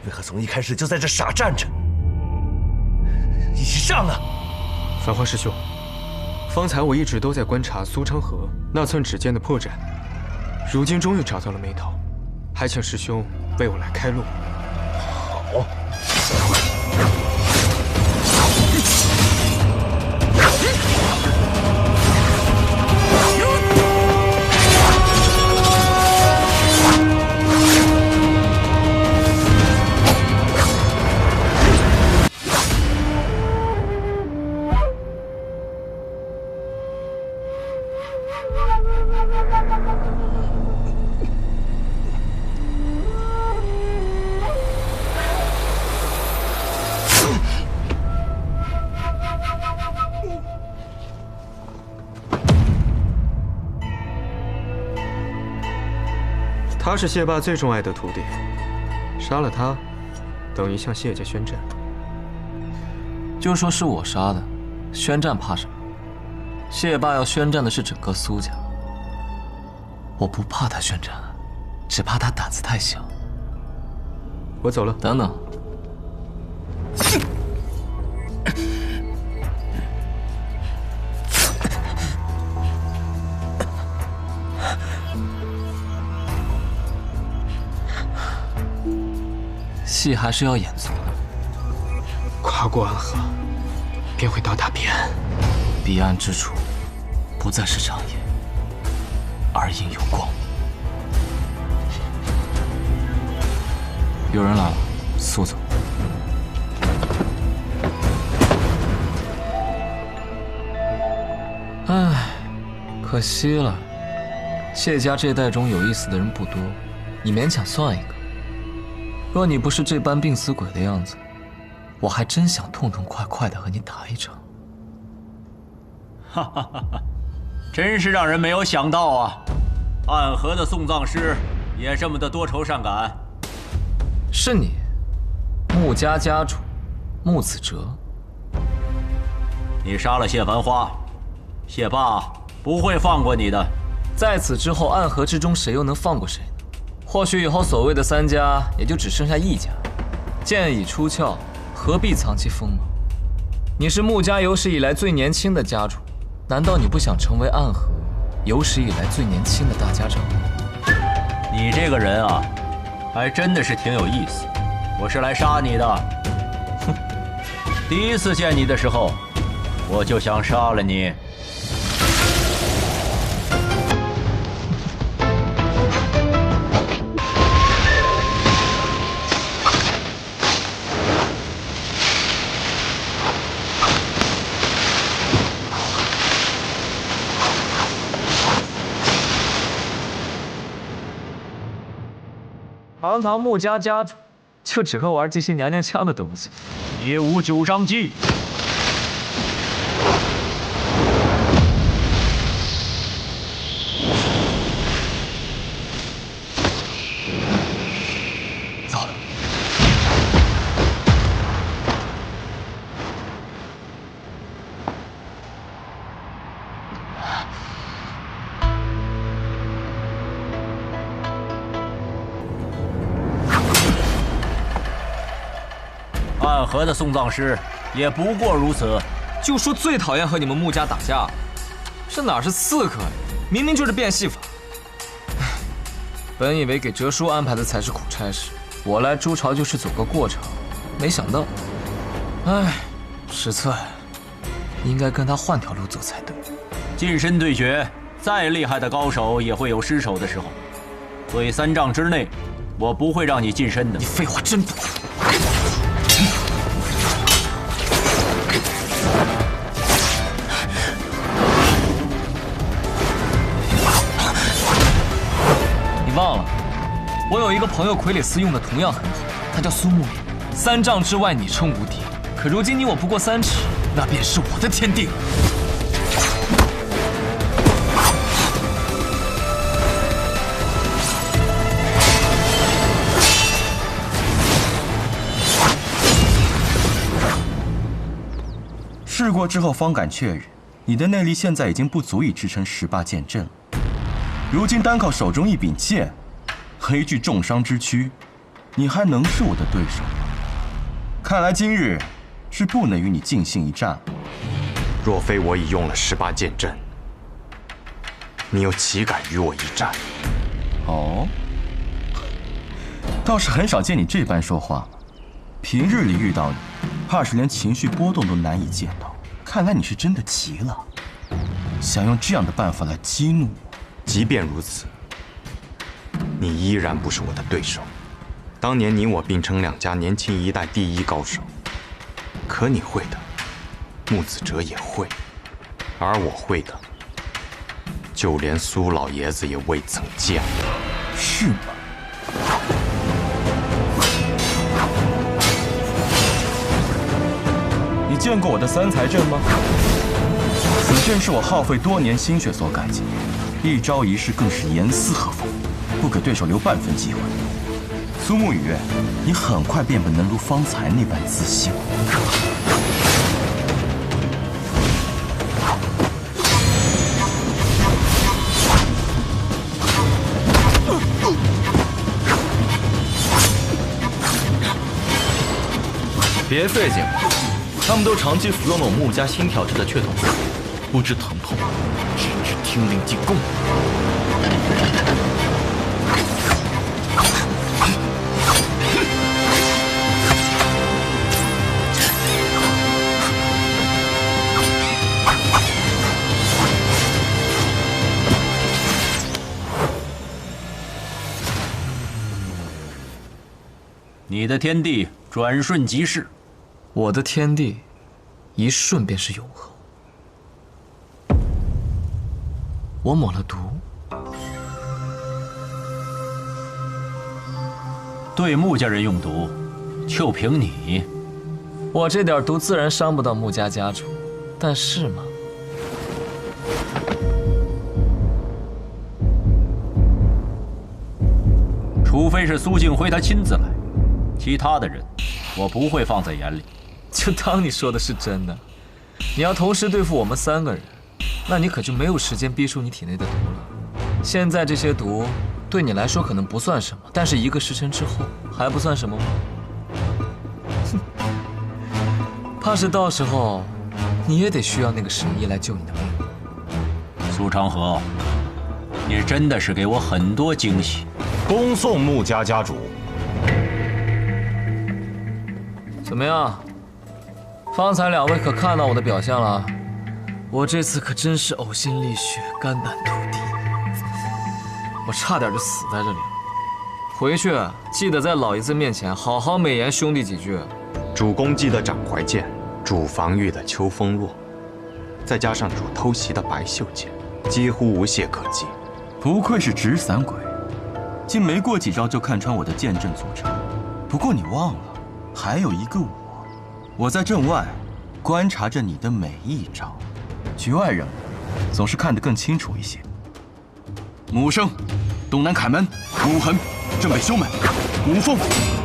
为何从一开始就在这傻站着？一起上啊！繁花师兄，方才我一直都在观察苏昌河那寸指尖的破绽，如今终于找到了眉头，还请师兄为我来开路。好。 他是谢霸最钟爱的徒弟，杀了他，等于向谢家宣战。就说是我杀的，宣战怕什么？谢霸要宣战的是整个苏家，我不怕他宣战，只怕他胆子太小。我走了。等等。戏还是要演足的。跨过安河，便会到达彼岸。彼岸之处，不再是长夜，而应有光。有人来了，苏总。唉，可惜了。谢家这代中有意思的人不多，你勉强算一个。若你不是这般病死鬼的样子，我还真想痛痛快快的和你打一场。哈哈哈哈，真是让人没有想到啊！暗河的送葬师也这么的多愁善感。是你，穆家家主穆子哲。你杀了谢繁花，谢霸不会放过你的。在此之后，暗河之中谁又能放过谁呢？或许以后所谓的三家也就只剩下一家。剑已出鞘，何必藏其锋芒？你是穆家有史以来最年轻的家主，难道你不想成为暗河有史以来最年轻的大家长吗？你这个人啊，还真的是挺有意思。我是来杀你的。哼，第一次见你的时候，我就想杀了你。堂堂穆家家主，就只会玩这些娘娘腔的东西。别无九章计。走。暗河的送葬师也不过如此。就说最讨厌和你们穆家打架了，这哪是刺客呀，明明就是变戏法。本以为给哲叔安排的才是苦差事，我来朱巢就是走个过场，没想到，史策，应该跟他换条路走才对。近身对决，再厉害的高手也会有失手的时候。所以3丈之内，我不会让你近身的。你废话真多。你忘了，我有一个朋友傀儡司用的同样狠狠，他叫苏沐雨。3丈之外你称无敌，可如今你我不过3尺，那便是我的天定。试过之后方敢确认，你的内力现在已经不足以支撑18剑阵了。如今单靠手中一柄剑和一具重伤之躯，你还能是我的对手吗？看来今日是不能与你尽兴一战了。若非我已用了18剑阵，你又岂敢与我一战？哦，倒是很少见你这般说话。平日里遇到你，怕是连情绪波动都难以见到。看来你是真的急了，想用这样的办法来激怒我。即便如此，你依然不是我的对手。当年你我并称2家年轻一代第一高手，可你会的，木子哲也会，而我会的，就连苏老爷子也未曾见过。是吗？你见过我的3才阵吗？此阵是我耗费多年心血所改进，一招一式更是严丝合缝，不给对手留半分机会。苏沐雨，你很快便不能如方才那般自信。别费劲了，他们都长期服用了我穆家新调制的血统术，不知疼痛，只知听令进贡。你的天地转瞬即逝。我的天地，一瞬便是永恒。我抹了毒，对穆家人用毒，就凭你，我这点毒自然伤不到穆家家主，但是嘛，除非是苏静辉他亲自来，其他的人，我不会放在眼里。就当你说的是真的。你要同时对付我们3个人，那你可就没有时间逼出你体内的毒了。现在这些毒对你来说可能不算什么，但是1个时辰之后还不算什么吗？哼，怕是到时候你也得需要那个神医来救你的命。苏长河，你真的是给我很多惊喜。恭送穆家家主。怎么样？方才2位可看到我的表象了？我这次可真是呕心沥血，肝胆涂地，我差点就死在这里了。回去记得在老爷子面前好好美言兄弟几句。主攻击的斩怀剑，主防御的秋风落，再加上主偷袭的白袖剑，几乎无懈可击。不愧是纸伞鬼，竟没过几招就看穿我的剑阵组成。不过你忘了，还有一个我在阵外观察着你的每一招，局外人总是看得更清楚一些。母生，东南凯门；武痕，正北修门；武凤，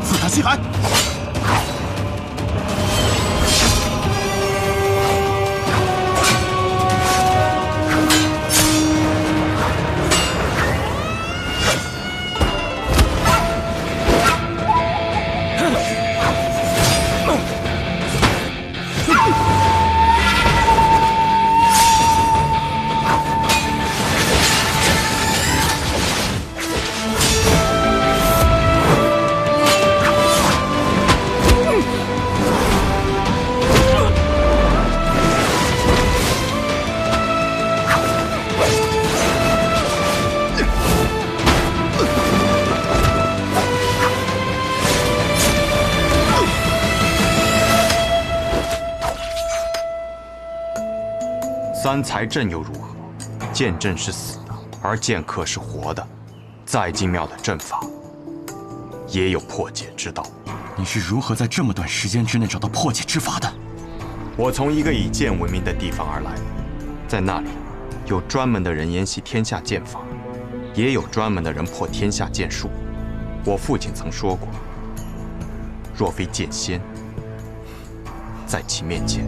四塔西海。3才阵又如何？剑阵是死的，而剑客是活的。再精妙的阵法，也有破解之道。你是如何在这么短时间之内找到破解之法的？我从一个以剑闻名的地方而来，在那里，有专门的人研习天下剑法，也有专门的人破天下剑术。我父亲曾说过，若非剑仙，在其面前，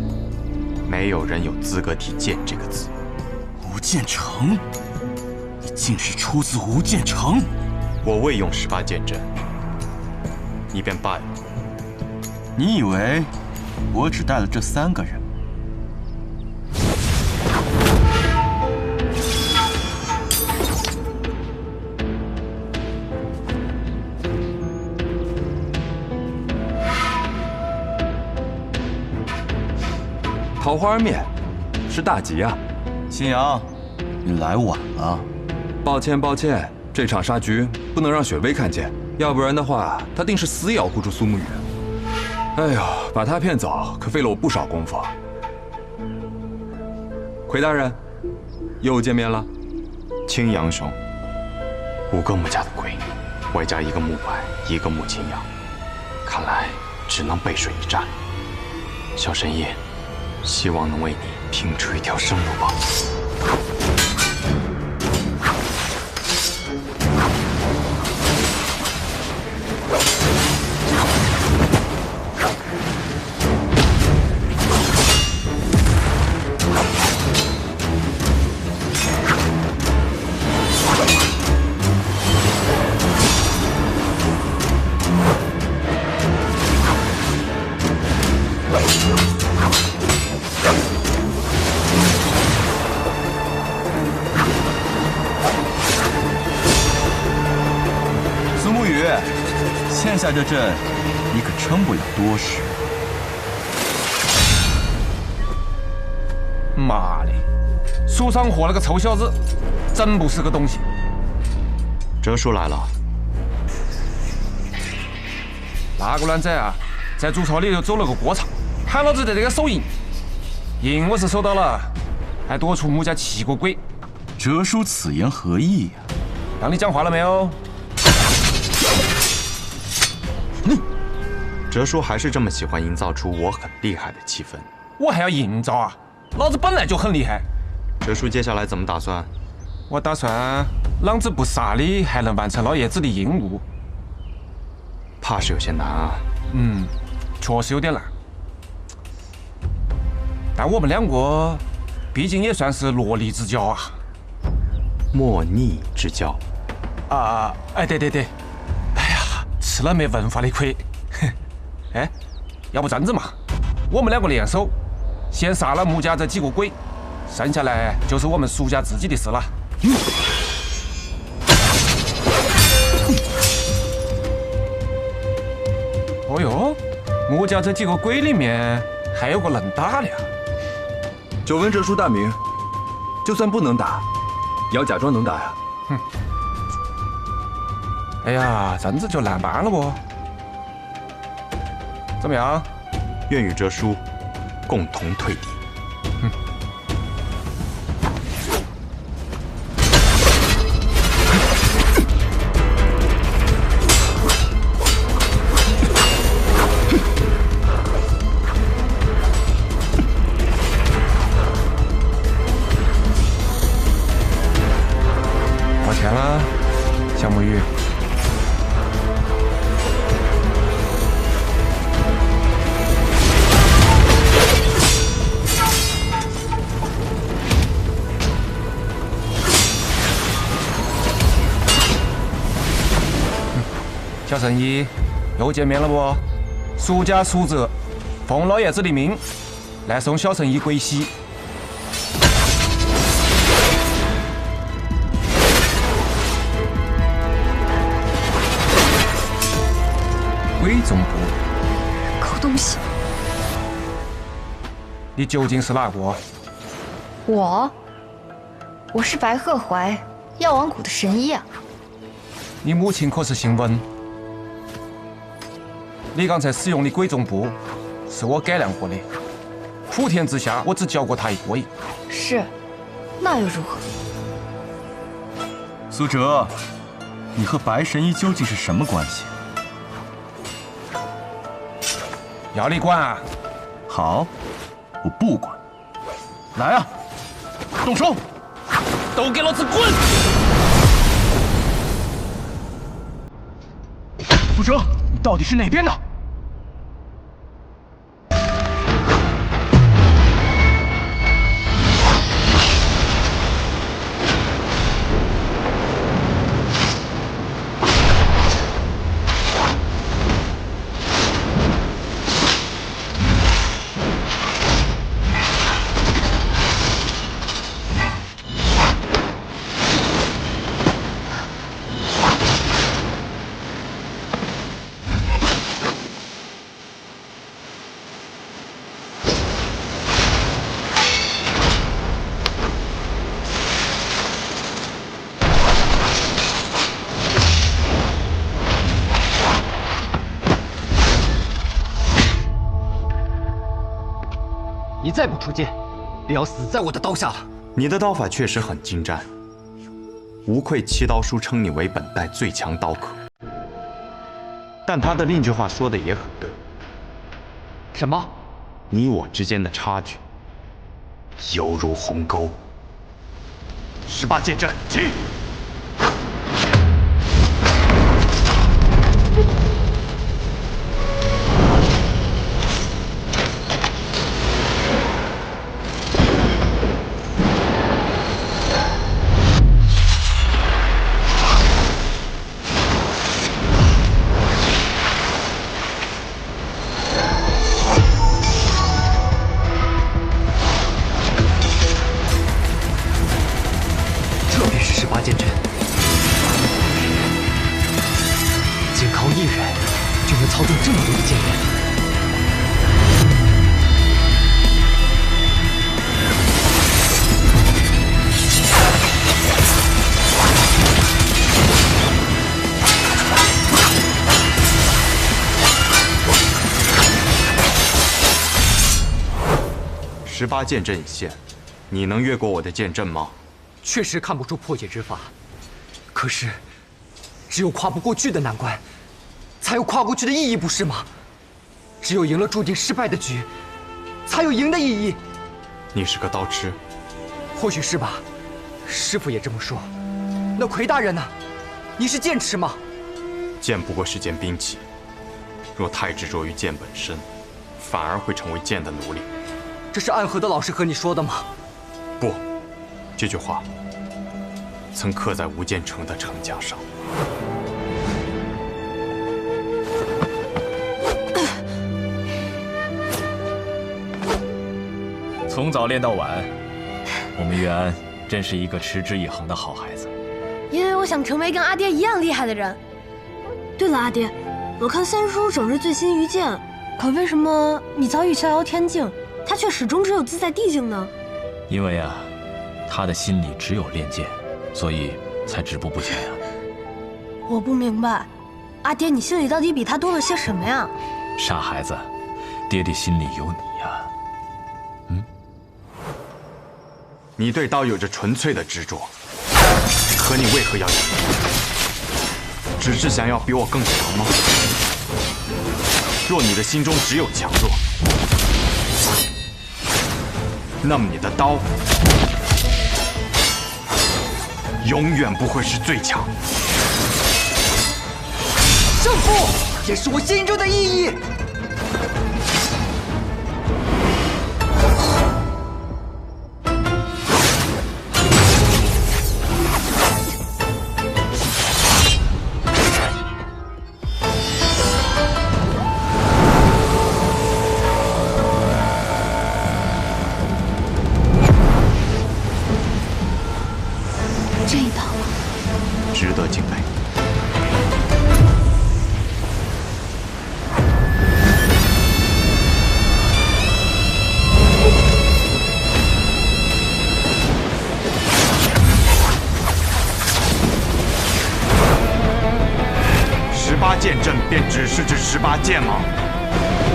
没有人有资格提剑这个字。吴建成，你竟是出自吴建成！我未用18剑阵，你便败了。你以为我只带了这3个人？桃花面，是大吉啊！新阳，你来晚了。抱歉抱歉，这场杀局不能让雪薇看见，要不然的话，她定是死也要护住苏沐雨。哎呦，把她骗走可费了我不少功夫。奎大人，又见面了。青阳兄，5个穆家的鬼，外加1个穆白，1个穆青阳，看来只能背水一战。小神医，希望能为你拼出一条生路吧。欠下这阵，你可撑不了多时。妈的，苏尚火那个臭小子，真不是个东西。哲叔来了。那个卵仔啊，在竹草里头走了个过场，喊老子在这个收银，银我是收到了，还多出穆家7个鬼。哲叔此言何意呀？让你讲话了没有？哲叔还是这么喜欢营造出我很厉害的气氛。我还要营造啊？老子本来就很厉害。哲叔接下来怎么打算？我打算狼子不杀你，还能完成老爷子的阴务。怕是有些难啊。确实有点难。但我们2个毕竟也算是萝莉之交啊。莫逆之交。哎，对。哎呀，吃了没文化的亏。哎，要不这样子嘛，我们2个联手，先杀了穆家这几个鬼，剩下来就是我们苏家自己的事了。哦哟，穆家这几个鬼里面还有个能打的呀！久闻哲叔大名，就算不能打，也要假装能打呀。哎呀，这样子就难办了不？怎么样？愿与哲叔共同退敌。抱歉了，小木鱼。小神医，又见面了不？苏家苏哲，奉老爷子的命，来送小神医归西。鬼总部，狗东西！你究竟是哪个？我是白鹤怀，药王谷的神医啊。你母亲可是姓温？你刚才使用的鬼种步是我改良过的，普天之下我只教过他一个。是，那又如何？苏哲，你和白神医究竟是什么关系？要你管啊？好，我不管。来啊，动手！都给老子滚！苏哲，你到底是哪边的？你再不出剑，便要死在我的刀下了。你的刀法确实很精湛，无愧七刀书称你为本代最强刀客。但他的另一句话说的也很对。什么？你我之间的差距，犹如鸿沟。18剑阵起！剑阵，仅靠一人就能操纵这么多的剑刃。18剑阵已现，你能越过我的剑阵吗？确实看不出破解之法，可是，只有跨不过去的难关，才有跨过去的意义，不是吗？只有赢了注定失败的局，才有赢的意义。你是个刀痴，或许是吧，师傅也这么说。那魁大人呢？你是剑痴吗？剑不过是件兵器，若太执着于剑本身，反而会成为剑的奴隶。这是暗河的老师和你说的吗？不。这句话曾刻在无间城的城墙上。从早练到晚，我们岳安真是一个持之以恒的好孩子。因为我想成为跟阿爹一样厉害的人。对了，阿爹，我看三叔整日醉心于剑，可为什么你早已逍遥天境，他却始终只有自在地境呢？因为啊。他的心里只有练剑，所以才止步不前呀。我不明白，阿爹，你心里到底比他多了些什么呀？傻孩子，爹爹心里有你呀。你对刀有着纯粹的执着，可你为何要赢？只是想要比我更强吗？若你的心中只有强弱，那么你的刀永远不会是最强。胜负也是我心中的意义。值得敬佩。18剑阵便只是这18剑吗？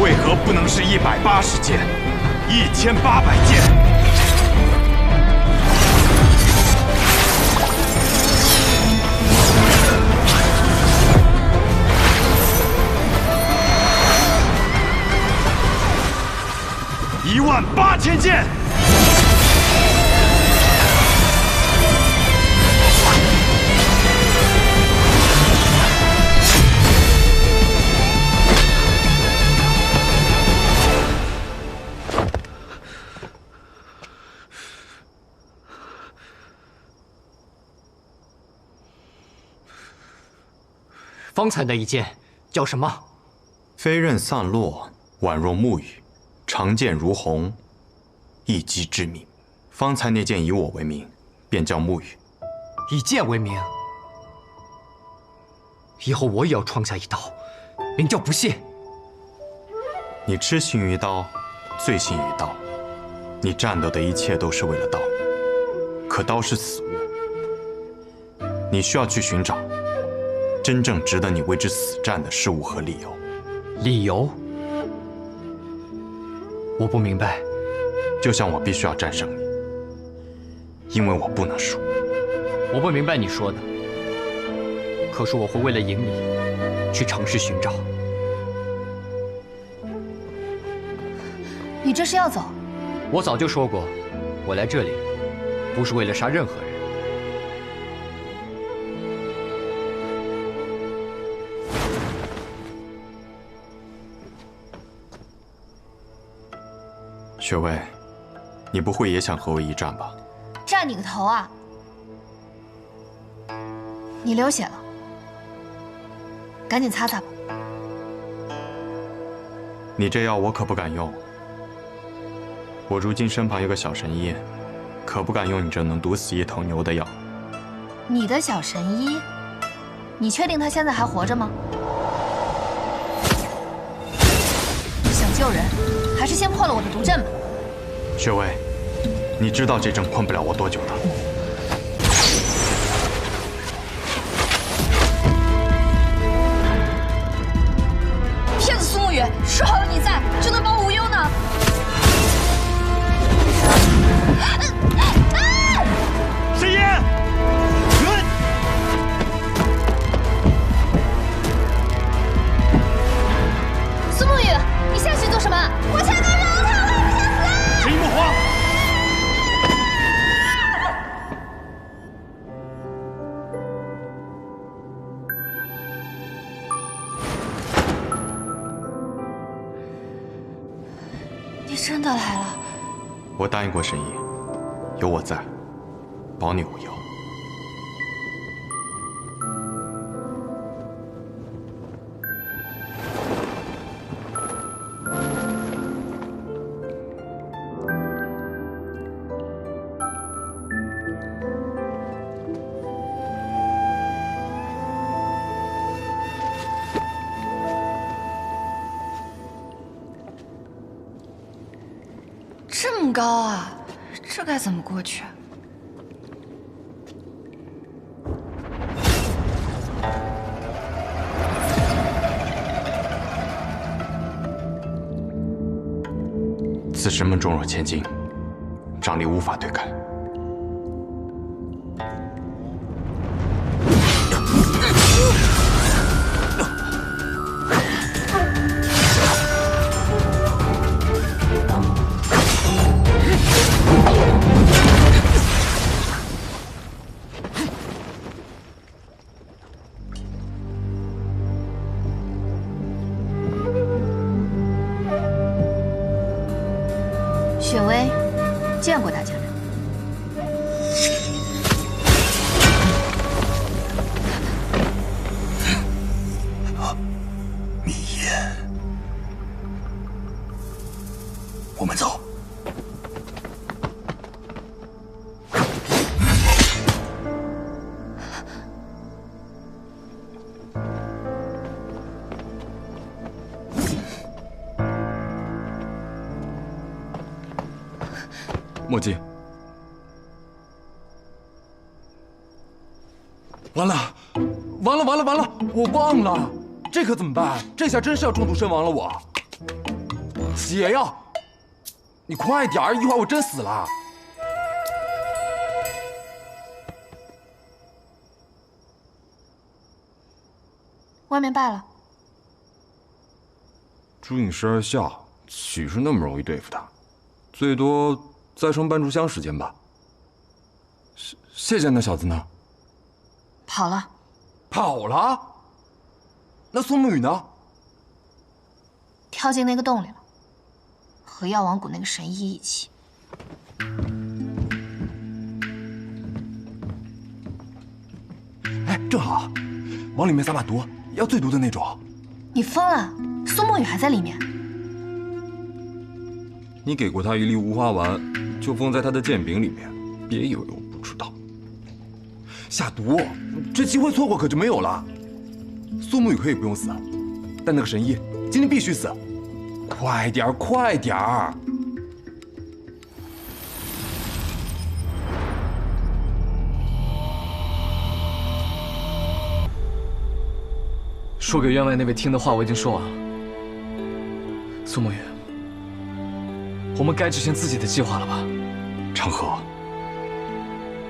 为何不能是180剑、1800剑？18000剑！方才那一剑叫什么？飞刃散落，宛若暮雨。长剑如虹，一击致命。方才那剑以我为名，便叫暮雨。以剑为名，以后我也要创下一刀，名叫不懈。你痴心于刀，醉心于刀，你战斗的一切都是为了刀。可刀是死物，你需要去寻找真正值得你为之死战的事物和理由。理由？我不明白，就像我必须要战胜你，因为我不能输。我不明白你说的，可是我会为了赢你，去尝试寻找。你这是要走？我早就说过，我来这里不是为了杀任何人。雪薇，你不会也想和我一战吧？战你个头啊！你流血了，赶紧擦擦吧。你这药我可不敢用。我如今身旁有个小神医，可不敢用你这能毒死一头牛的药。你的小神医，你确定他现在还活着吗？想救人，还是先破了我的毒阵吧。雪薇，你知道这阵困不了我多久的。骗子苏沐雨，说好有你在，就能保我无忧呢。沈烟，苏沐雨，你下去做什么？我才刚饶他，我也不想死。沈一莫慌。你真的来了。我答应过神医，有我在，保你无忧。这么高啊，这该怎么过去？此神门重若千斤，张力无法对开。雪薇，见过大家人。密言，我们走。墨迹，完了，完了，完了，完了！我忘了，这可怎么办？这下真是要中毒身亡了我。解药，你快点儿，一会儿我真死了。外面败了。朱影12下岂是那么容易对付的？最多再剩半炷香时间吧。谢谢那小子呢？跑了。跑了？那苏沐雨呢？跳进那个洞里了，和药王谷那个神医一起。哎，正好，往里面撒把毒，要最毒的那种。你疯了？苏沐雨还在里面。你给过他一粒无花丸，就封在他的剑柄里面，别以为我不知道。下毒，这机会错过可就没有了。苏沐雨可以不用死，但那个神医今天必须死。快点儿，快点儿！说给员外那位听的话我已经说完了。苏沐雨，我们该执行自己的计划了吧？成河，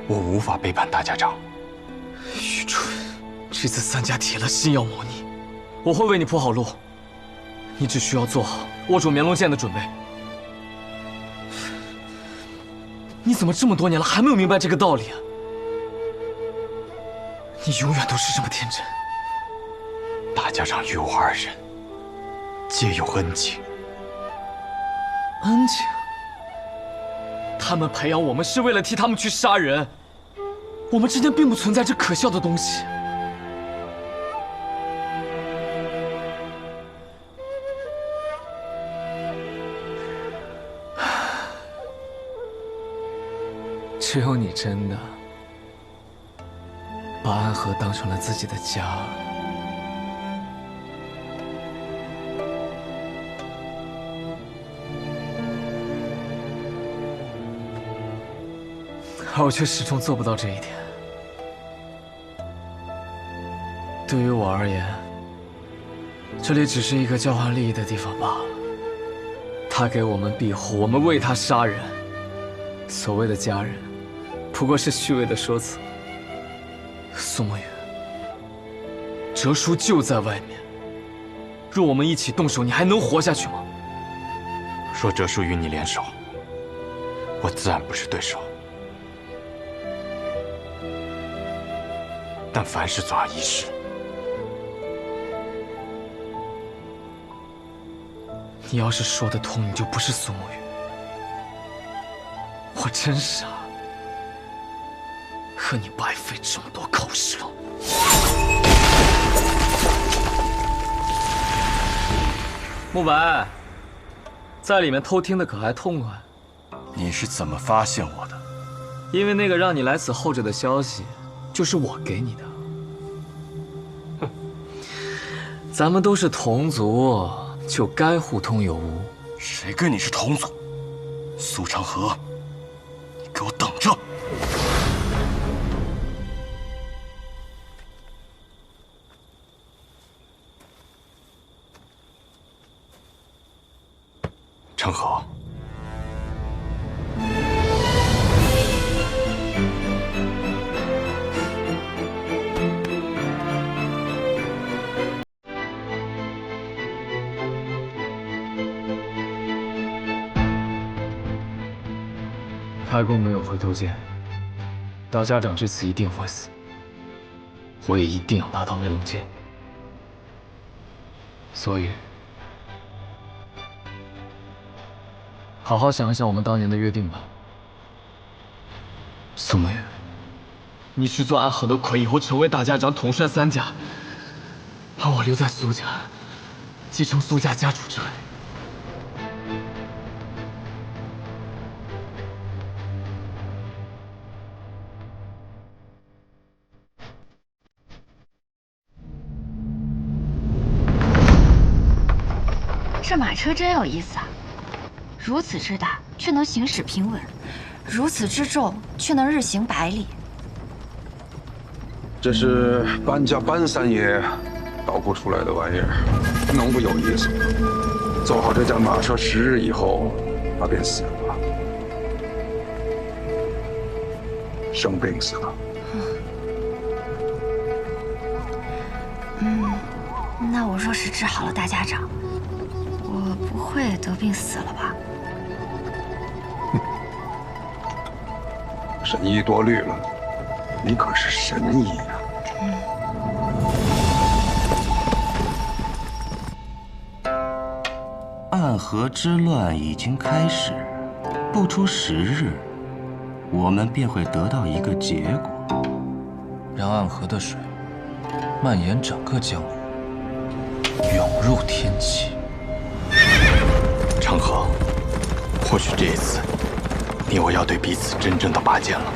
我无法背叛大家长。愚蠢！这次三家铁了心要谋你，我会为你铺好路，你只需要做好握住绵龙剑的准备。你怎么这么多年了还没有明白这个道理啊？你永远都是这么天真。大家长与我二人皆有恩情。恩情？他们培养我们是为了替他们去杀人，我们之间并不存在这可笑的东西。只有你真的把安河当成了自己的家。而我却始终做不到这一点。对于我而言，这里只是一个交换利益的地方罢了。他给我们庇护，我们为他杀人。所谓的家人，不过是虚伪的说辞。苏沐雨，哲叔就在外面，若我们一起动手，你还能活下去吗？若哲叔与你联手，我自然不是对手。但凡事总要一试。你要是说得通，你就不是苏沐雨。我真傻，和你白费这么多口舌。慕白，在里面偷听的可还痛快？你是怎么发现我的？因为那个让你来此候着的消息，就是我给你的。哼，咱们都是同族，就该互通有无。谁跟你是同族？苏长河，你给我等着！成河，开弓没有回头箭，大家长这次一定会死，我也一定要拿到梅龙剑。所以，好好想一想我们当年的约定吧。苏沐雨，你去做安河的魁，以后成为大家长，统帅三家，把我留在苏家，继承苏家家主之位。这马车真有意思啊！如此之大，却能行驶平稳；如此之重，却能日行百里。这是搬家搬三爷捣鼓出来的玩意儿，能不有意思吗？走好这架马车10日以后，他便死了，生病死了。那我若是治好了大家长，我不会得病死了吧？神医多虑了，你可是神医呀！暗河之乱已经开始，不出10日，我们便会得到一个结果，让暗河的水蔓延整个江湖，涌入天启。成河，或许这一次，你我要对彼此真正的拔剑了。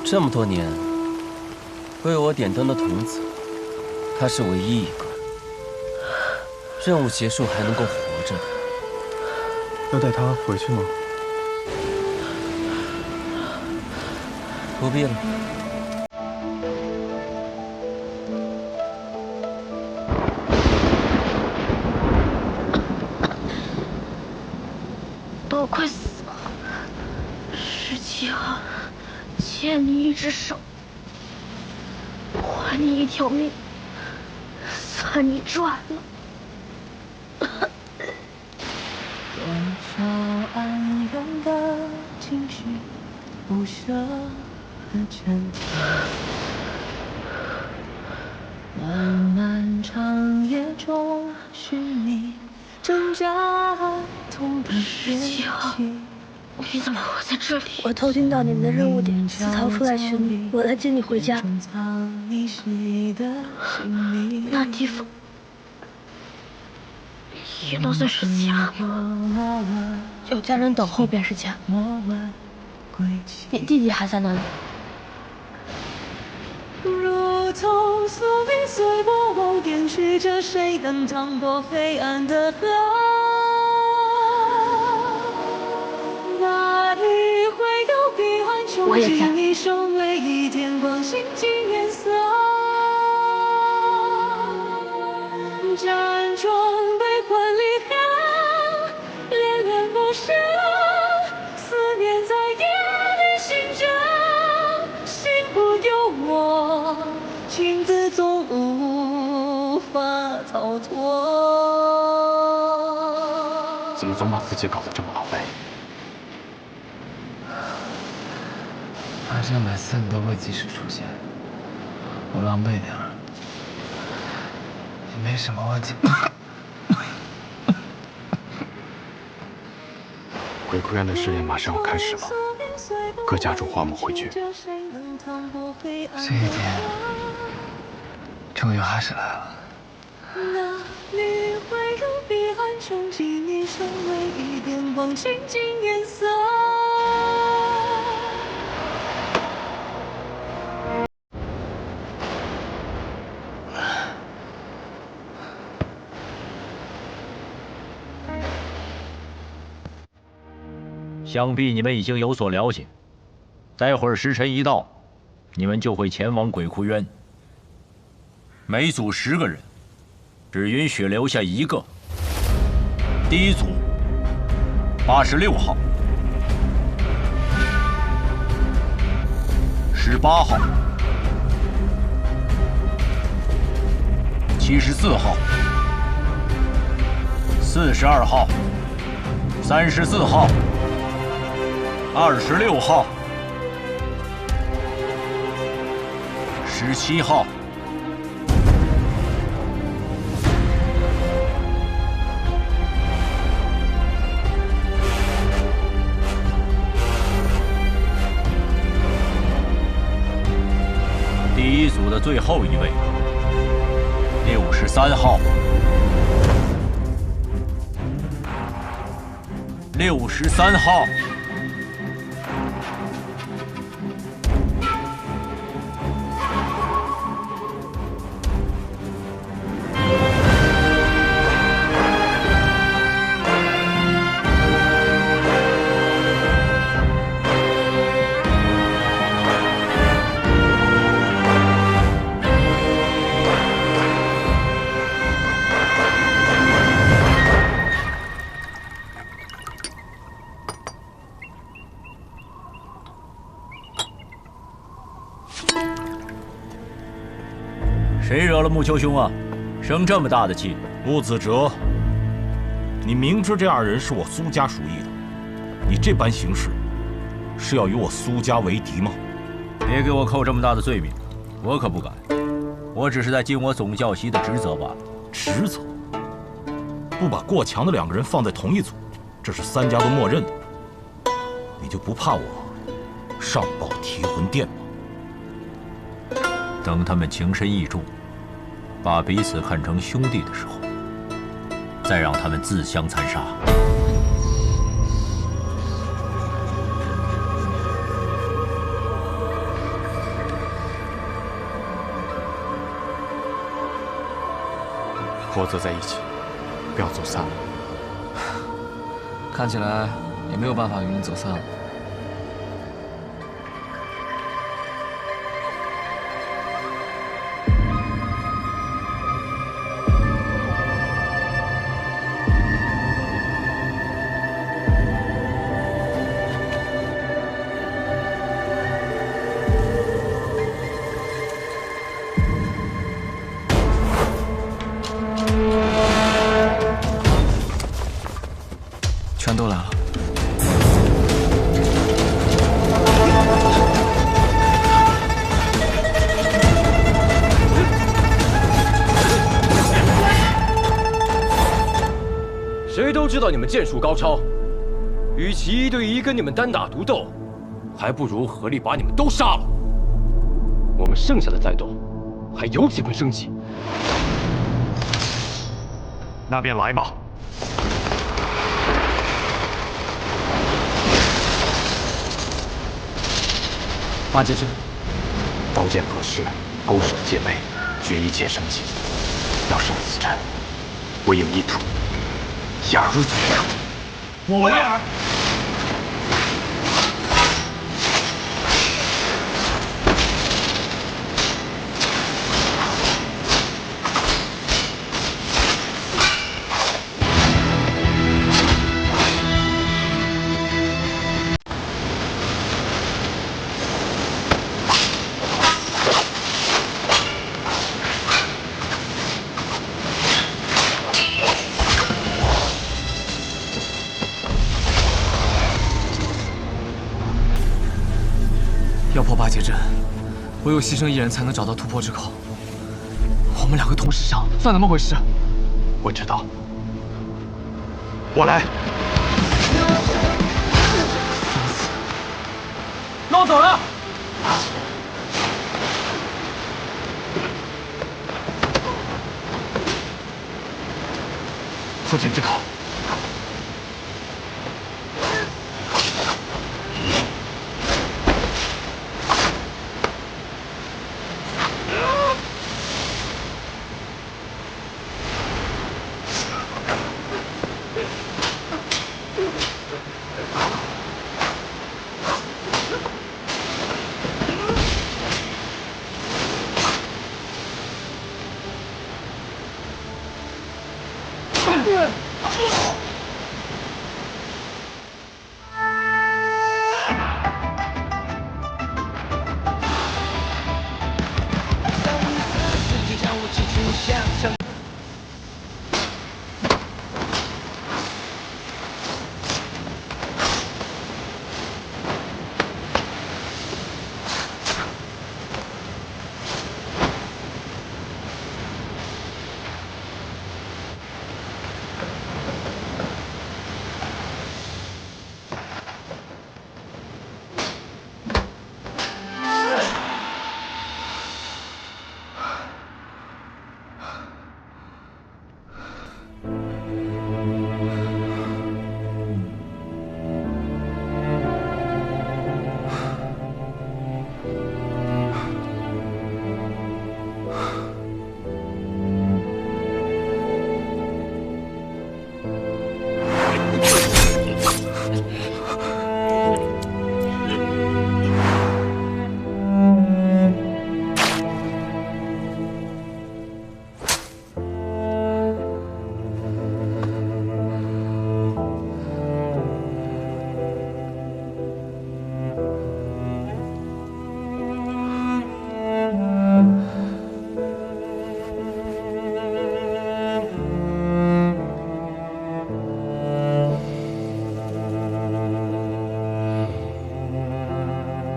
这么多年为我点灯的童子，他是唯一一个任务结束还能够活着的。要带他回去吗？不必了。都快死了，17号，欠你一只手，还你一条命，算你赚了。多少安然的情绪，不舍的沉淀，漫漫长夜中寻你挣扎痛的憋气。你怎么会在这里？我偷听到你们的任务点，私逃出来寻你，我来接你回家。那地方也能算是家吗？有家人等候便是家。你弟弟还在那里。如同宿命随波往，点取着谁能趟过黑暗的河。哪里会有彼岸穷尽一生唯一点光，心尽颜色。辗转悲欢离合，恋恋不舍，思念在夜里醒着，心不由我，情字总无法逃脱。怎么总把自己搞得这么狼狈？反正每次你都会及时出现，我狼狈点儿也没什么问题。鬼哭院的试验马上要开始了，各家主唤我们回去。这一天终于还是来了。哪里会有彼岸穷尽一生唯一点光，心尽颜色。想必你们已经有所了解，待会儿时辰一到，你们就会前往鬼窟渊。每组10个人，只允许留下1个。第一组86号、18号、74号、42号、34号、26号、17号、第一组的最后一位，63号、63号。谁惹了木秋兄啊？生这么大的气！穆子哲，你明知这2人是我苏家属意的，你这般行事，是要与我苏家为敌吗？别给我扣这么大的罪名，我可不敢。我只是在尽我总教习的职责罢了。职责？不把过强的2个人放在同一组，这是3家都默认的。你就不怕我上报提魂殿吗？等他们情深意重，把彼此看成兄弟的时候，再让他们自相残杀。婆子在一起，不要走散了。看起来也没有办法与你走散了。全都来了。谁都知道你们剑术高超，与其1对1跟你们单打独斗，还不如合力把你们都杀了。我们剩下的再斗，还有几分生机。那便来吧。 八戒真，刀剑合十，勾手戒备，决一切生机。要胜此战，唯有一途，雅如举手。我为尔。 要破八劫阵，唯有牺牲一人才能找到突破之口。我们2个同时上，算怎么回事？我知道，我来。那我走了。破剑之口。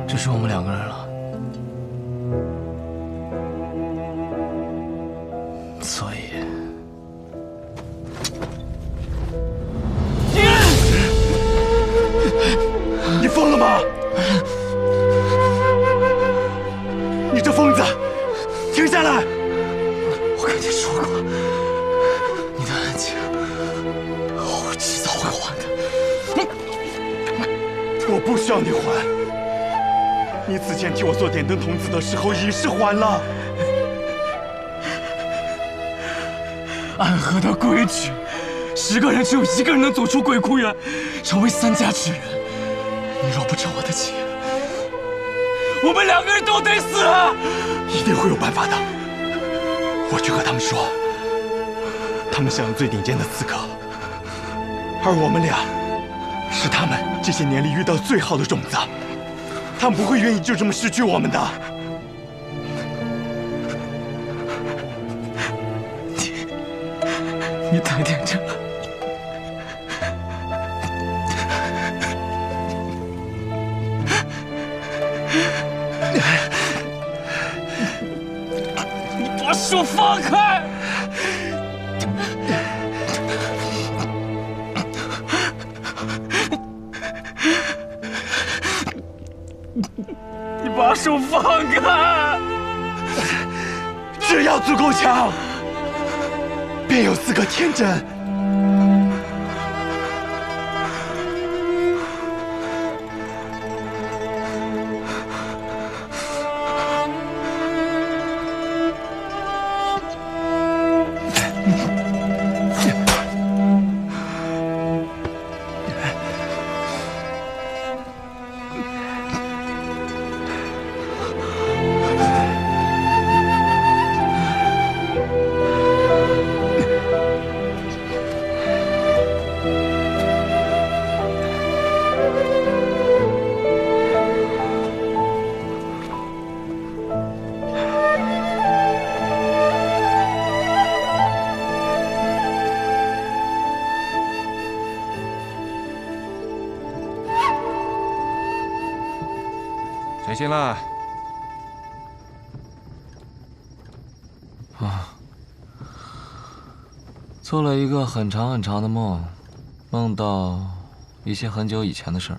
只剩我们2个人了，所以，你疯了吗？你这疯子，停下来！我跟你说过，你的恩情，我迟早会还的。我不需要你还。 你此前替我做点灯童子的时候，已是还了。暗河的规矩，10个人只有1个人能走出鬼窟园，成为3家之人。你若不成我的妻，我们2个人都得死。一定会有办法的。我去和他们说，他们享有最顶尖的资格，而我们俩是他们这些年里遇到最好的种子，他们不会愿意就这么失去我们的。你等着。你把手放开！你把手放开！只要足够强，便有资格天真。谁先了？做了一个很长很长的梦，梦到一些很久以前的事儿。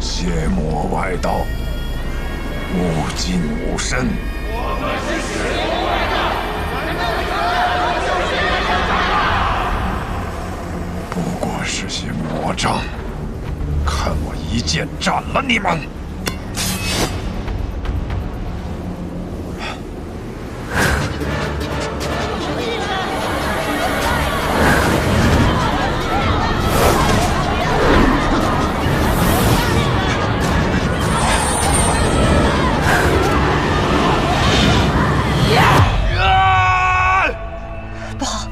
邪魔外道，无尽无身。我们是邪魔外道，不过是些魔障，看我一剑斩了你们！不好！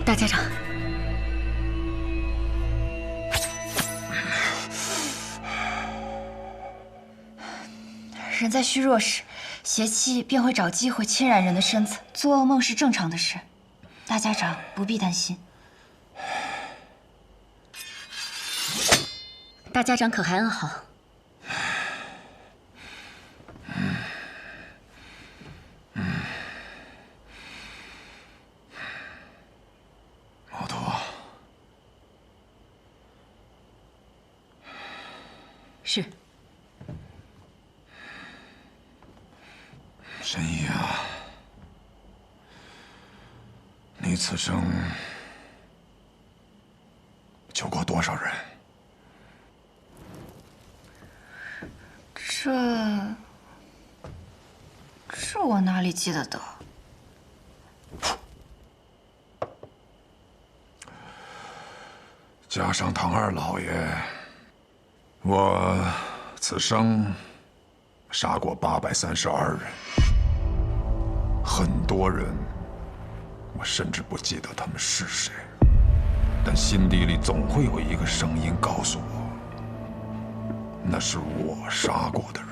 大家长，人在虚弱时，邪气便会找机会侵染人的身子，做噩梦是正常的事。大家长不必担心。大家长可还安好？毛头，是。神医啊，你此生救过多少人？这我哪里记得得？加上唐二老爷，我此生杀过832人，很多人，我甚至不记得他们是谁，但心底里总会有一个声音告诉我，那是我杀过的人。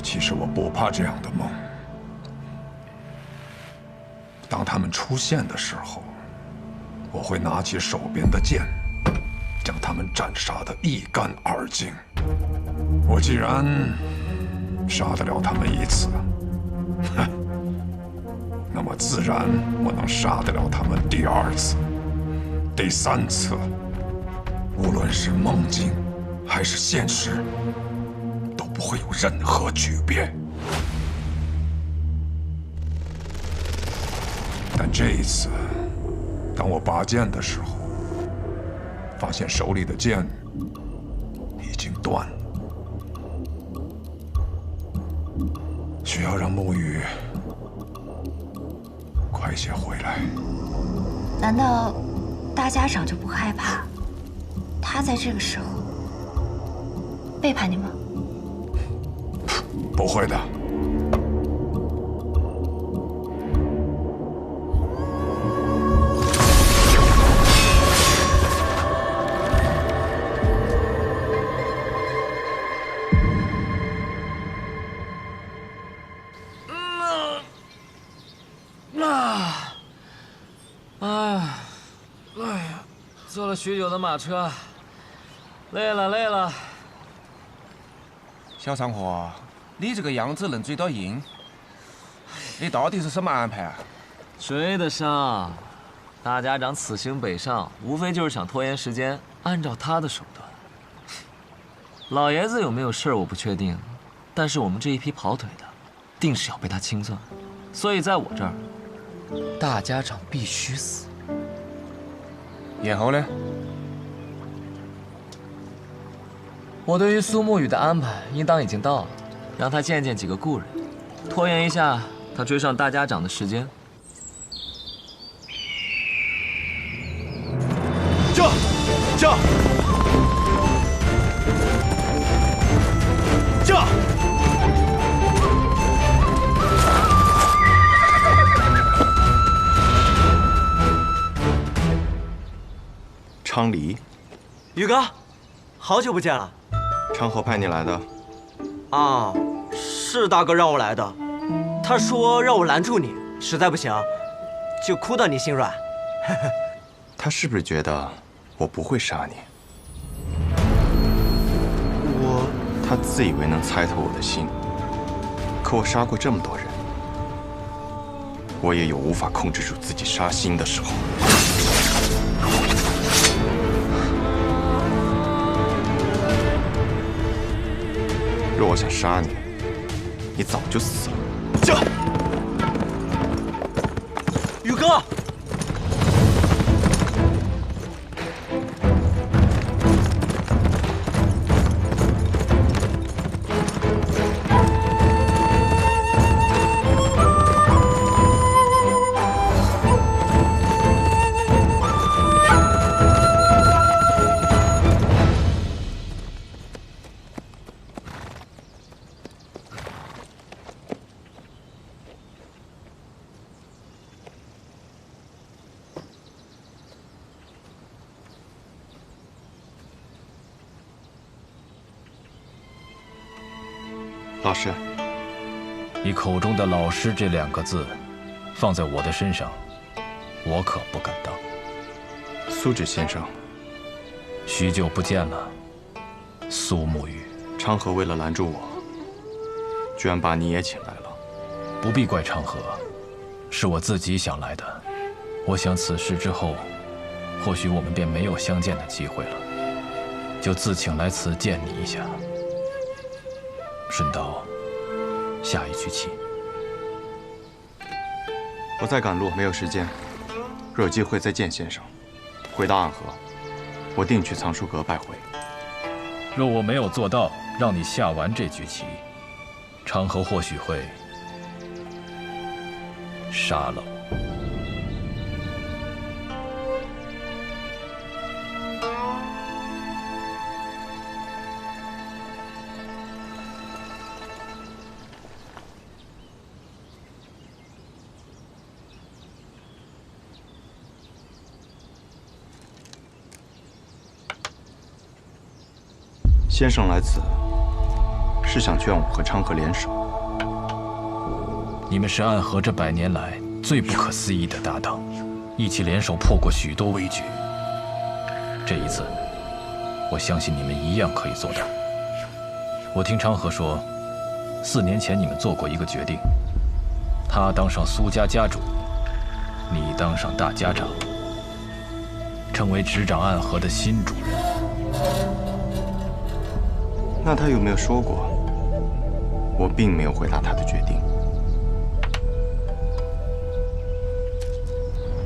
其实我不怕这样的梦，当他们出现的时候，我会拿起手边的剑，将他他们斩杀得一干二净。我既然杀得了他们一次，哼，那么自然我能杀得了他们第二次、第三次。无论是梦境还是现实，都不会有任何区别。但这一次，当我拔剑的时候，发现手里的剑已经断了，需要让沐雨快些回来。难道大家长就不害怕他在这个时候背叛你吗？不会的。坐了许久的马车，累了。小上河，你这个样子能追到鹰，你到底是什么安排啊？追得上，大家长此行北上，无非就是想拖延时间，按照他的手段。老爷子有没有事儿我不确定，但是我们这一批跑腿的，定是要被他清算，所以在我这儿，大家长必须死。然后呢？我对于苏沐雨的安排，应当已经到了，让他见见几个故人，拖延一下他追上大家长的时间。驾！昌黎，宇哥，好久不见了。昌河派你来的？啊，是大哥让我来的。他说让我拦住你，实在不行，就哭到你心软。他是不是觉得我不会杀你？他自以为能猜透我的心，可我杀过这么多人，我也有无法控制住自己杀心的时候。若我想杀你，你早就死了。驾！宇哥。老师，你口中的“老师”这2个字，放在我的身上，我可不敢当。苏芷先生，许久不见了，苏沐雨。昌河为了拦住我，居然把你也请来了。不必怪昌河，是我自己想来的。我想此事之后，或许我们便没有相见的机会了，就自请来此见你一下。顺道下一局棋。我在赶路，没有时间。若有机会再见先生。回到暗河，我定去藏书阁拜会。若我没有做到让你下完这局棋，昌河或许会杀了我。先生来此，是想劝我和昌河联手。你们是暗河这100年来最不可思议的搭档，一起联手破过许多危局。这一次，我相信你们一样可以做到。我听昌河说，4年前你们做过一个决定，他当上苏家家主，你当上大家长，成为执掌暗河的新主人。那他有没有说过？我并没有回答他的决定。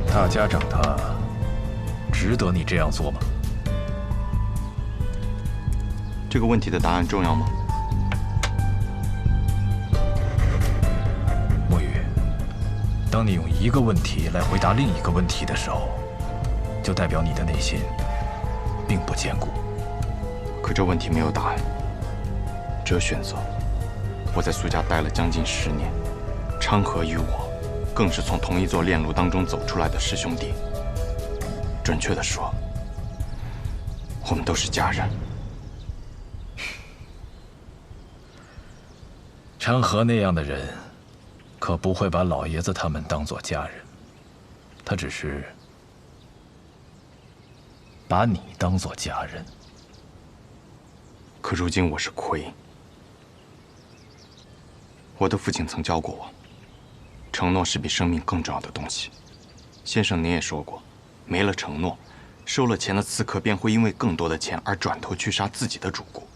大家长他值得你这样做吗？这个问题的答案重要吗？墨雨，当你用一个问题来回答另一个问题的时候，就代表你的内心并不坚固。可这问题没有答案，只有选择。我在苏家待了将近10年，昌河与我更是从同一座炼炉当中走出来的师兄弟。准确地说，我们都是家人。昌河那样的人，可不会把老爷子他们当作家人，他只是把你当作家人。可如今我是魁，我的父亲曾教过我，承诺是比生命更重要的东西。先生您也说过，没了承诺，收了钱的刺客便会因为更多的钱而转头去杀自己的主顾，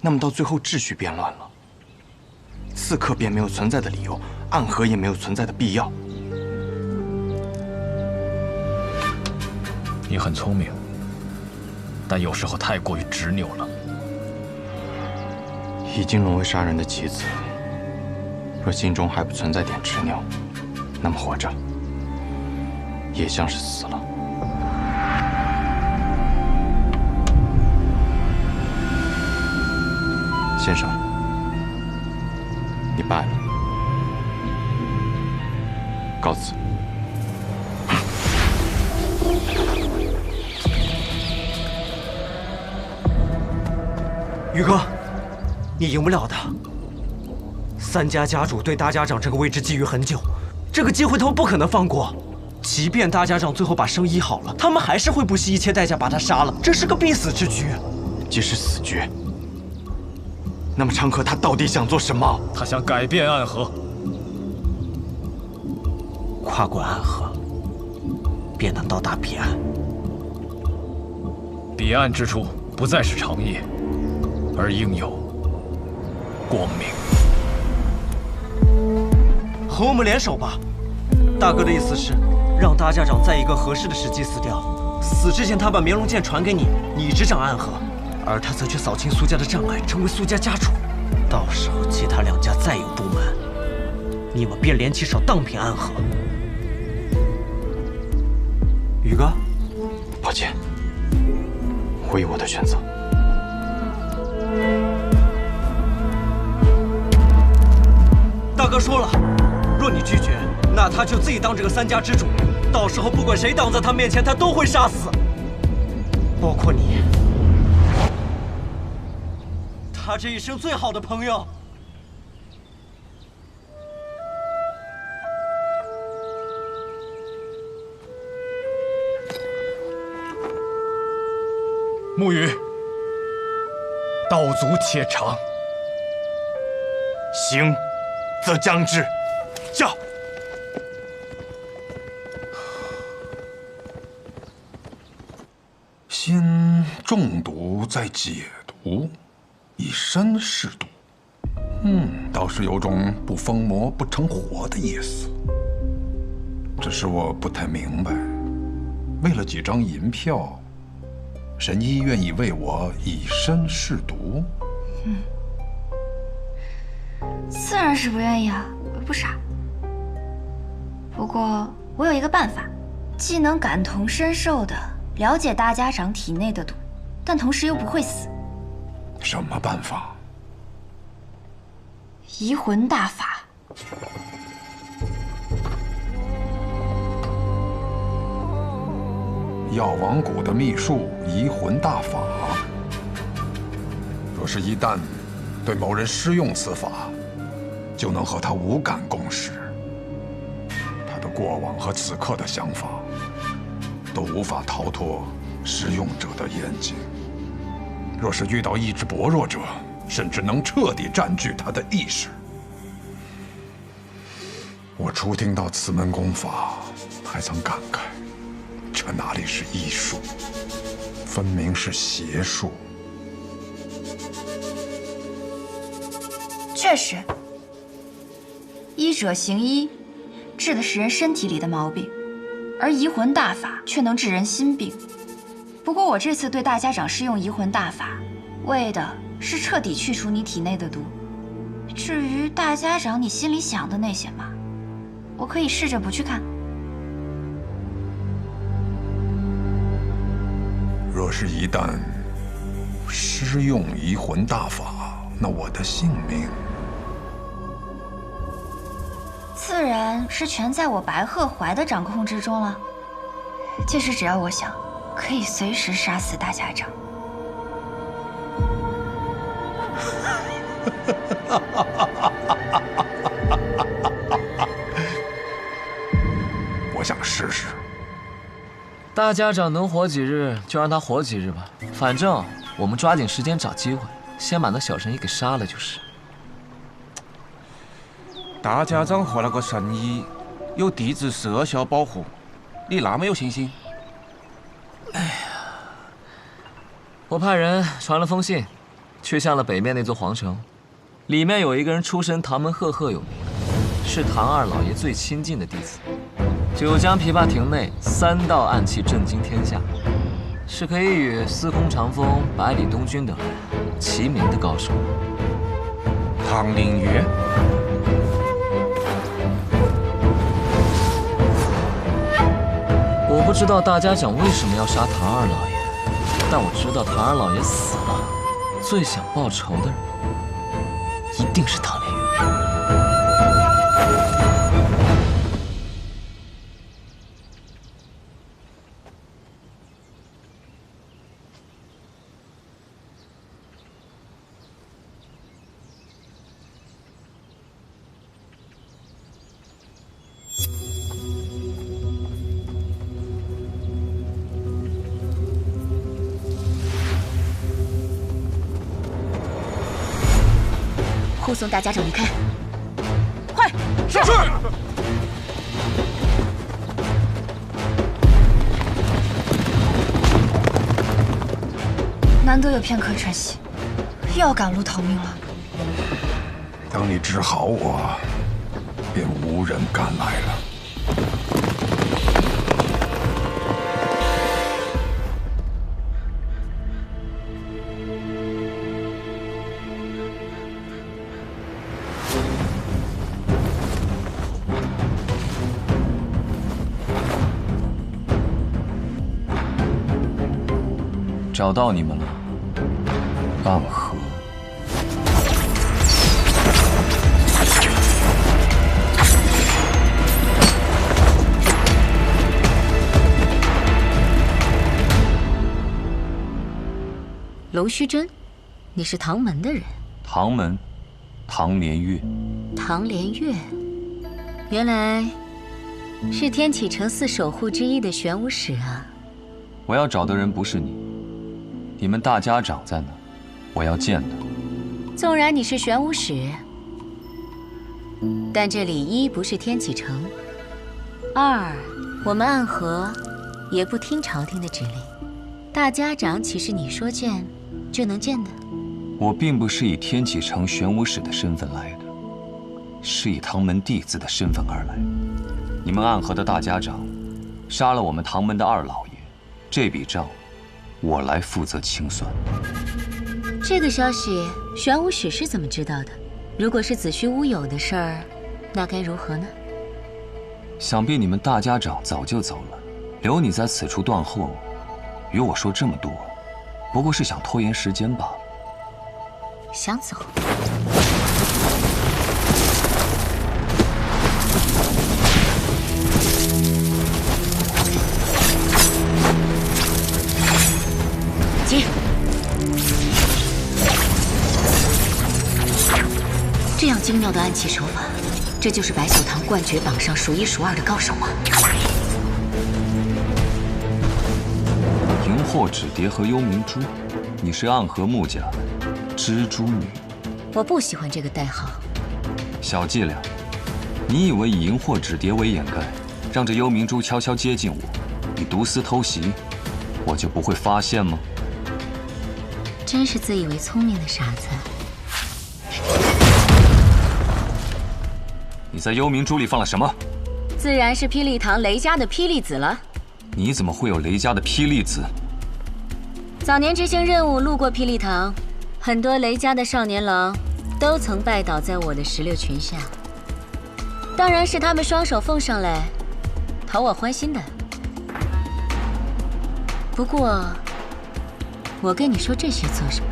那么到最后秩序变乱了，刺客便没有存在的理由，暗河也没有存在的必要。你很聪明，但有时候太过于执拗了。已经沦为杀人的棋子，若心中还不存在点执拗，那么活着也像是死了。先生，你败了，告辞。宇哥，你赢不了的。3家家主对大家长这个位置觊觎很久，这个机会他们不可能放过。即便大家长最后把生医好了，他们还是会不惜一切代价把他杀了，这是个必死之局。即使死局，那么昌河他到底想做什么？他想改变暗河，跨过暗河，便能到达彼岸。彼岸之处不再是长夜，而应有光明。和我们联手吧。大哥的意思是，让大家长在一个合适的时机死掉，死之前他把绵龙剑传给你，你执掌暗河，而他则去扫清苏家的障碍，成为苏家家主。到时候其他2家再有不满，你们便联起手荡平暗河。宇哥，抱歉，我有我的选择。大哥说了，若你拒绝，那他就自己当这个3家之主，到时候不管谁挡在他面前，他都会杀死，包括你，他这一生最好的朋友。沐雨，道阻且长。行，则将之。驾！先中毒，再解毒，以身试毒。倒是有种不疯魔不成活的意思。只是我不太明白，为了几张银票，神医愿意为我以身试毒？自然是不愿意啊，我又不傻。不过我有一个办法，既能感同身受的了解大家长体内的毒，但同时又不会死。什么办法？移魂大法。药王谷的秘术移魂大法，若是一旦对某人施用此法，就能和他无感共识。他的过往和此刻的想法，都无法逃脱施用者的眼睛。若是遇到意志薄弱者，甚至能彻底占据他的意识。我初听到此门功法，还曾感慨，这哪里是医术，分明是邪术。确实，医者行医，治的是人身体里的毛病，而移魂大法却能治人心病。不过我这次对大家长施用移魂大法，为的是彻底去除你体内的毒。至于大家长你心里想的那些嘛，我可以试着不去看。若是一旦施用移魂大法，那我的性命自然是全在我白鹤怀的掌控之中了。届时只要我想，可以随时杀死大家长。我想试试。大家长能活几日就让他活几日吧，反正我们抓紧时间找机会，先把那小神医给杀了就是。大家长和那个神医有地质社效保护，你那么有信心？哎呀，我派人传了封信，去向了北面那座皇城，里面有一个人出身唐门赫赫有名，是唐二老爷最亲近的弟子。九江琵琶亭内3道暗器震惊天下，是可以与司空长风、百里东君等人齐名的高手。唐灵月。我不知道大家长为什么要杀唐二老爷，但我知道唐二老爷死了，最想报仇的人一定是唐灵月。护送大家长离开，快！是。难得有片刻喘息，又要赶路逃命了。等你治好我，便无人敢来了。找到你们了，暗河。龙须真，你是唐门的人？唐门，唐连月。唐连月，原来是天启城4守护之一的玄武使啊！我要找的人不是你。你们大家长在哪？我要见他。纵然你是玄武使，但这里一不是天启城，二我们暗河也不听朝廷的指令。大家长岂是你说见就能见的？我并不是以天启城玄武使的身份来的，是以唐门弟子的身份而来。你们暗河的大家长杀了我们唐门的二老爷，这笔账我来负责清算。这个消息，玄武使是怎么知道的？如果是子虚乌有的事儿，那该如何呢？想必你们大家长早就走了，留你在此处断后，与我说这么多，不过是想拖延时间罢了。想走？接！这样精妙的暗器手法，这就是白秀堂冠绝榜上数1数2的高手吗？萤惑纸蝶和幽冥珠，你是暗河木家蜘蛛女。我不喜欢这个代号。小伎俩，你以为以荧惑纸蝶为掩盖，让这幽冥珠悄悄接近我，以毒丝偷袭，我就不会发现吗？真是自以为聪明的傻子。你在幽冥珠里放了什么？自然是霹雳堂雷家的霹雳子了。你怎么会有雷家的霹雳子？早年执行任务路过霹雳堂，很多雷家的少年郎都曾拜倒在我的石榴裙下。当然是他们双手奉上来，讨我欢心的。不过，我跟你说这些做什么？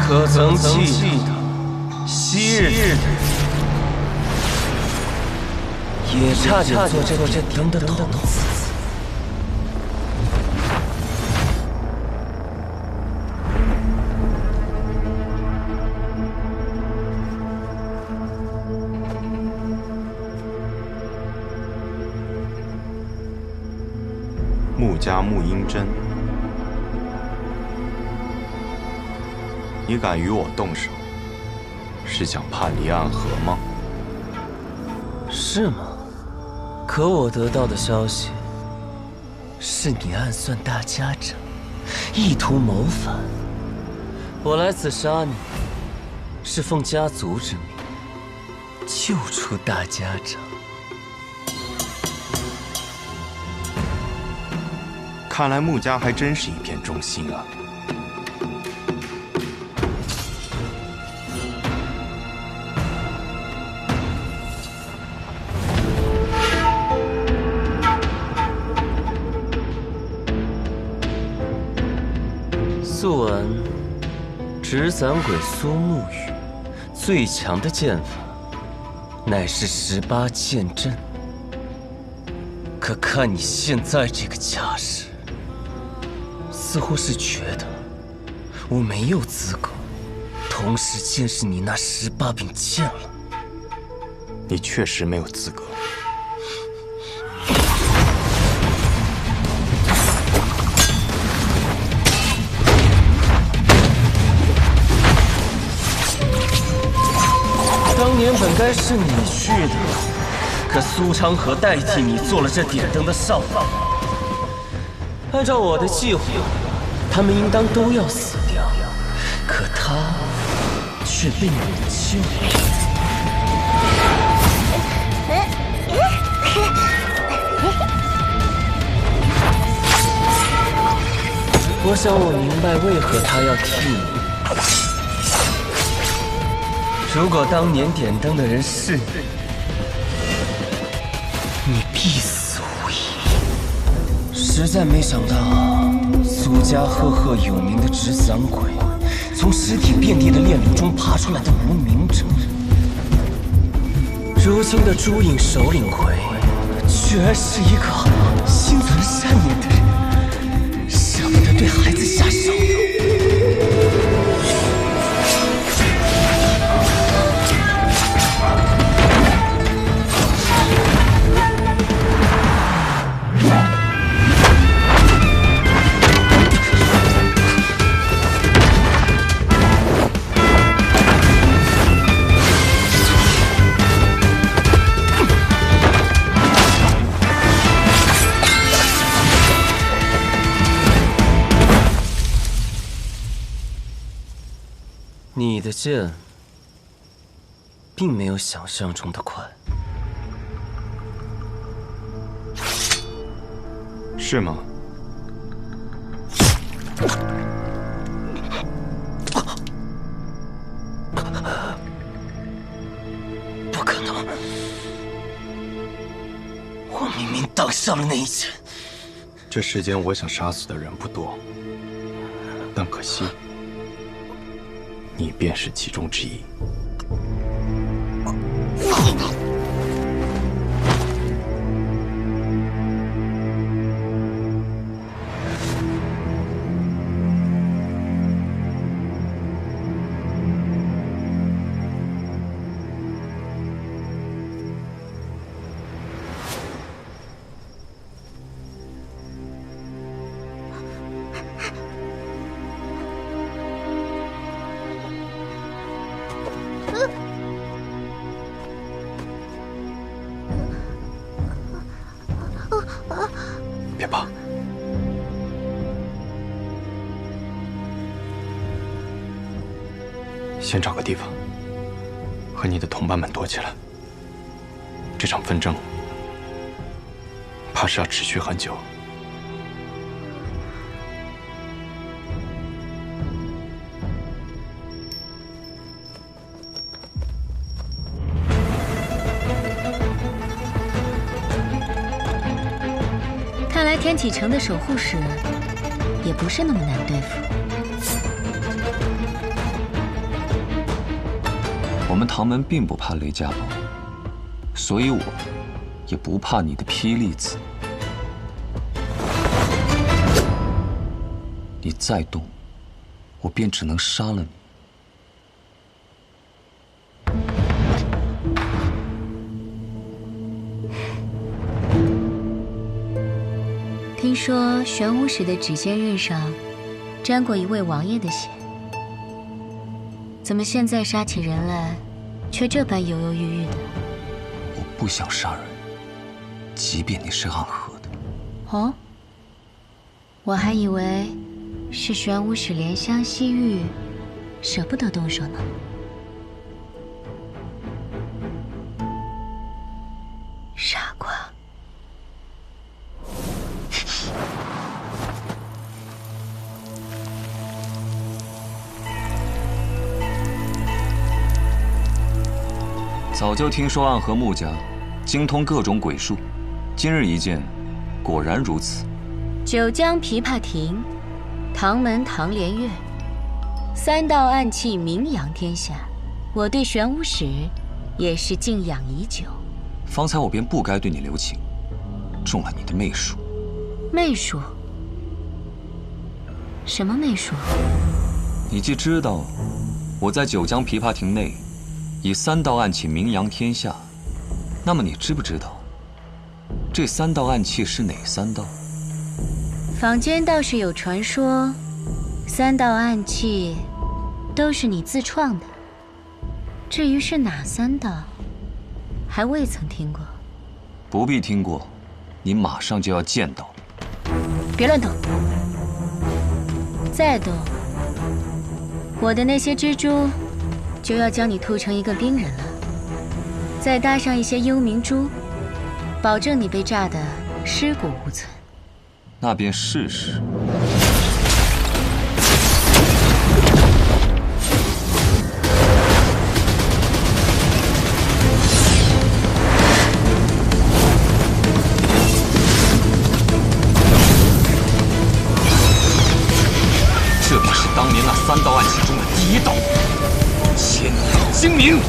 可曾记得昔日也差点做这点灯的童子。穆家穆英真，你敢与我动手，是想叛离暗河吗？是吗？可我得到的消息是你暗算大家长，意图谋反。我来此杀你，是奉家族之命，救出大家长。看来穆家还真是一片忠心啊。素闻纸伞鬼苏沐雨最强的剑法乃是18剑阵，可看你现在这个架势，似乎是觉得我没有资格同时见识你那18柄剑了。你确实没有资格。当年本该是你去的，可苏昌河代替你做了这点灯的少爷。按照我的计划，他们应当都要死掉，可他却被你救了。我想我明白为何他要替你。如果当年点灯的人是你，你必死无疑。实在没想到，苏家赫赫有名的纸伞鬼，从尸体遍地的炼炉中爬出来的无名者，如今的朱影首领魁，居然是一个心存善念的人，舍不得对孩子下手。你的剑并没有想象中的快。是吗？不可能！我明明挡下了那一剑。这世间我想杀死的人不多，但可惜，你便是其中之一。别怕，先找个地方和你的同伴们躲起来。这场纷争怕是要持续很久。看来天启城的守护使也不是那么难对付。我们唐门并不怕雷家堡，所以我也不怕你的霹雳子。你再动，我便只能杀了你。听说玄武使的指尖刃上沾过一位王爷的血，怎么现在杀起人来，却这般犹犹豫豫的？我不想杀人，即便你是暗河的。哦，我还以为是玄武使怜香惜玉，舍不得动手呢。傻瓜。早就听说暗河穆家精通各种鬼术，今日一见，果然如此。九江琵琶亭，唐门唐连月，三道暗器名扬天下，我对玄武使也是敬仰已久。方才我便不该对你留情，中了你的媚术。媚术？什么媚术？你既知道我在九江琵琶亭内以三道暗器名扬天下，那么你知不知道这三道暗器是哪三道？坊间倒是有传说，三道暗器都是你自创的。至于是哪三道，还未曾听过。不必听过，你马上就要见到。别乱动！再动，我的那些蜘蛛就要将你吐成一个冰人了。再搭上一些幽冥珠，保证你被炸得尸骨无存。那便试试。这便是当年那三道暗器中的第一道——千阳精明。